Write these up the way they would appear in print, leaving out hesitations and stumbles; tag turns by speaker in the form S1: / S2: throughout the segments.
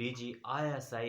S1: DGISI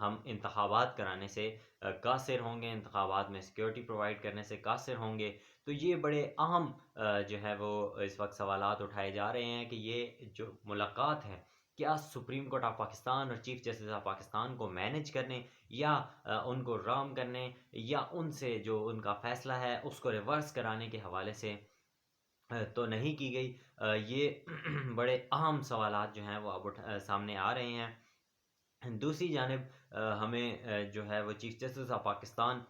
S1: ہم انتخابات کرانے سے قاصر ہوں گے، انتخابات میں سیکیورٹی پرووائڈ کرنے سے قاصر ہوں گے. تو یہ بڑے اہم جو ہے وہ اس وقت سوالات اٹھائے جا رہے ہیں کہ یہ جو ملاقات ہے کیا سپریم کورٹ آف پاکستان اور چیف جسٹس آف پاکستان کو مینج کرنے یا ان کو رام کرنے یا ان سے جو ان کا فیصلہ ہے اس کو ریورس کرانے کے حوالے سے تو نہیں کی گئی. یہ بڑے اہم سوالات جو ہیں وہ اب سامنے آ رہے ہیں. دوسری جانب ہمیں جو ہے وہ چیف جسٹس آف پاکستان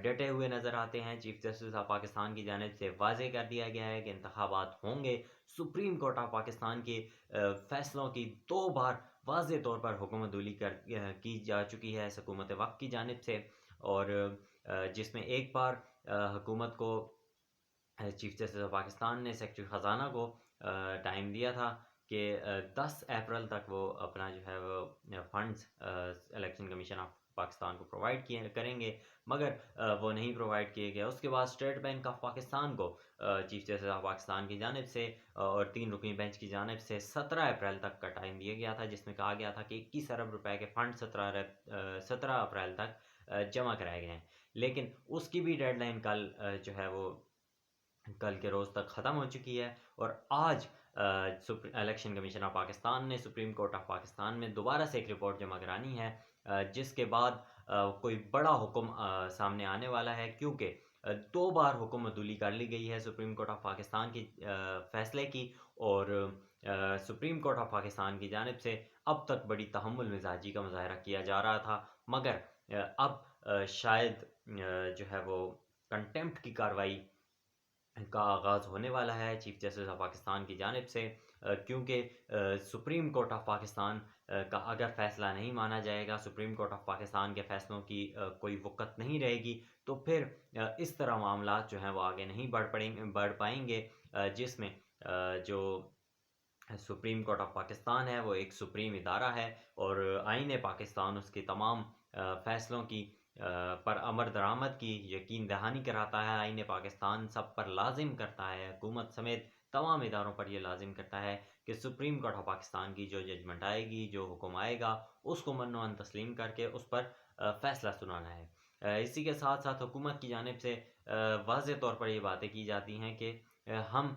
S1: ڈٹے ہوئے نظر آتے ہیں. چیف جسٹس آف پاکستان کی جانب سے واضح کر دیا گیا ہے کہ انتخابات ہوں گے. سپریم کورٹ آف پاکستان کے فیصلوں کی 2 بار واضح طور پر حکومت دولی کی جا چکی ہے حکومت وقت کی جانب سے، اور جس میں ایک بار حکومت کو چیف جسٹس آف پاکستان نے سیکرٹری خزانہ کو ٹائم دیا تھا کہ 10 اپریل تک وہ اپنا جو ہے وہ funds election commission of Pakistan کو پرووائڈ کریں گے، مگر وہ نہیں پرووائڈ کیے گئے. اس کے بعد اسٹیٹ بینک آف پاکستان کو چیف جسٹس آف پاکستان کی جانب سے اور 3 رکنی بینچ کی جانب سے 17 اپریل تک کا ٹائم دیا گیا تھا، جس میں کہا گیا تھا کہ 21 ارب روپے کے فنڈ 17 اپریل تک جمع کرائے گئے ہیں. لیکن اس کی بھی ڈیڈ لائن کل جو ہے وہ کل کے روز تک ختم ہو چکی ہے، اور آج الیکشن کمیشن آف پاکستان نے سپریم کورٹ آف پاکستان میں دوبارہ سے ایک رپورٹ جمع کرانی ہے، جس کے بعد کوئی بڑا حکم سامنے آنے والا ہے، کیونکہ 2 بار حکم عدولی کر لی گئی ہے سپریم کورٹ آف پاکستان کی فیصلے کی، اور سپریم کورٹ آف پاکستان کی جانب سے اب تک بڑی تحمل مزاجی کا مظاہرہ کیا جا رہا تھا، مگر اب شاید جو ہے وہ کنٹمپٹ کی کارروائی کا آغاز ہونے والا ہے چیف جسٹس آف پاکستان کی جانب سے، کیونکہ سپریم کورٹ آف پاکستان کا اگر فیصلہ نہیں مانا جائے گا، سپریم کورٹ آف پاکستان کے فیصلوں کی کوئی وقت نہیں رہے گی، تو پھر اس طرح معاملات جو ہیں وہ آگے نہیں بڑھ پائیں گے، جس میں جو سپریم کورٹ آف پاکستان ہے وہ ایک سپریم ادارہ ہے، اور آئین پاکستان اس کے تمام فیصلوں کی پر عمل درآمد کی یقین دہانی کراتا ہے. آئین پاکستان سب پر لازم کرتا ہے، حکومت سمیت تمام اداروں پر یہ لازم کرتا ہے کہ سپریم کورٹ آف پاکستان کی جو ججمنٹ آئے گی، جو حکم آئے گا، اس کو من و عن تسلیم کر کے اس پر فیصلہ سنانا ہے. اسی کے ساتھ ساتھ حکومت کی جانب سے واضح طور پر یہ باتیں کی جاتی ہیں کہ ہم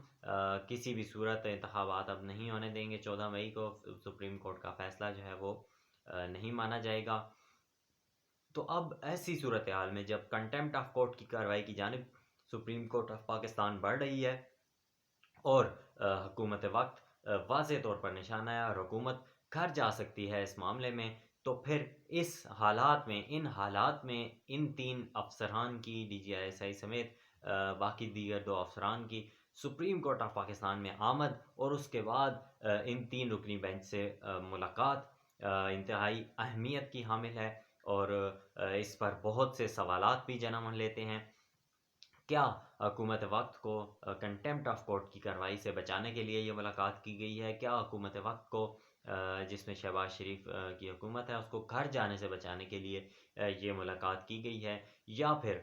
S1: کسی بھی صورت انتخابات اب نہیں ہونے دیں گے. 14 مئی کو سپریم کورٹ کا فیصلہ جو ہے وہ نہیں مانا جائے گا. تو اب ایسی صورتحال میں جب کنٹمپٹ آف کورٹ کی کارروائی کی جانب سپریم کورٹ آف پاکستان بڑھ رہی ہے اور حکومت وقت واضح طور پر نشانہ ہے اور حکومت گھر جا سکتی ہے اس معاملے میں، تو پھر ان حالات میں ان 3 افسران کی، D G I S I سمیت باقی دیگر 2 افسران کی سپریم کورٹ آف پاکستان میں آمد اور اس کے بعد ان 3 رکنی بینچ سے ملاقات انتہائی اہمیت کی حامل ہے، اور اس پر بہت سے سوالات بھی جنم لیتے ہیں. کیا حکومت وقت کو کنٹمپٹ آف کورٹ کی کارروائی سے بچانے کے لیے یہ ملاقات کی گئی ہے؟ کیا حکومت وقت کو جس میں شہباز شریف کی حکومت ہے اس کو گھر جانے سے بچانے کے لیے یہ ملاقات کی گئی ہے، یا پھر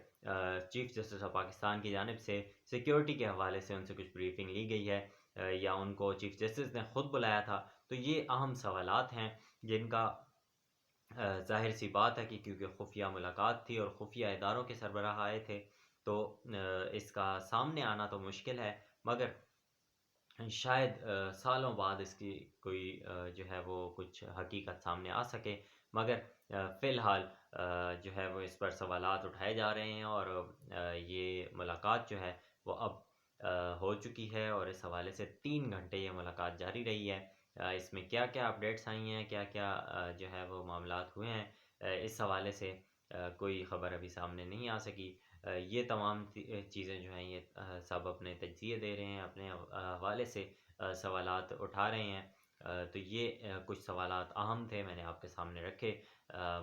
S1: چیف جسٹس آف پاکستان کی جانب سے سیکیورٹی کے حوالے سے ان سے کچھ بریفنگ لی گئی ہے، یا ان کو چیف جسٹس نے خود بلایا تھا؟ تو یہ اہم سوالات ہیں جن کا ظاہر سی بات ہے کہ کیونکہ خفیہ ملاقات تھی اور خفیہ اداروں کے سربراہ آئے تھے، تو اس کا سامنے آنا تو مشکل ہے، مگر شاید سالوں بعد اس کی کوئی جو ہے وہ کچھ حقیقت سامنے آ سکے. مگر فی الحال جو ہے وہ اس پر سوالات اٹھائے جا رہے ہیں، اور یہ ملاقات جو ہے وہ اب ہو چکی ہے، اور اس حوالے سے 3 گھنٹے یہ ملاقات جاری رہی ہے. اس میں کیا کیا اپڈیٹس آئی ہیں، کیا کیا جو ہے وہ معاملات ہوئے ہیں، اس حوالے سے کوئی خبر ابھی سامنے نہیں آ سکی. یہ تمام چیزیں جو ہیں یہ سب اپنے تجزیے دے رہے ہیں، اپنے حوالے سے سوالات اٹھا رہے ہیں. تو یہ کچھ سوالات اہم تھے، میں نے آپ کے سامنے رکھے.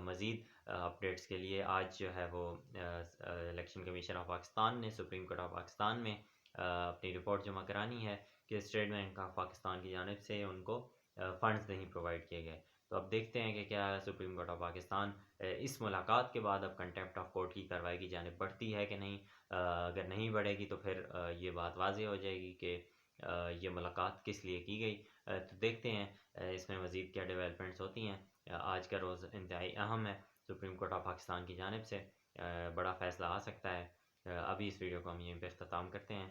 S1: مزید اپڈیٹس کے لیے آج جو ہے وہ الیکشن کمیشن آف پاکستان نے سپریم کورٹ آف پاکستان میں اپنی رپورٹ جمع کرانی ہے کہ اسٹیٹ بینک آف پاکستان کی جانب سے ان کو فنڈز نہیں پرووائڈ کیے گئے. تو اب دیکھتے ہیں کہ کیا سپریم کورٹ آف پاکستان اس ملاقات کے بعد اب کنٹمپٹ آف کورٹ کی کارروائی کی جانب بڑھتی ہے کہ نہیں. اگر نہیں بڑھے گی تو پھر یہ بات واضح ہو جائے گی کہ یہ ملاقات کس لیے کی گئی. تو دیکھتے ہیں اس میں مزید کیا ڈیولپمنٹس ہوتی ہیں. آج کا روز انتہائی اہم ہے، سپریم کورٹ آف پاکستان کی جانب سے بڑا فیصلہ آ سکتا ہے۔ ابھی اس ویڈیو کو ہم یہیں پہ اختتام کرتے ہیں۔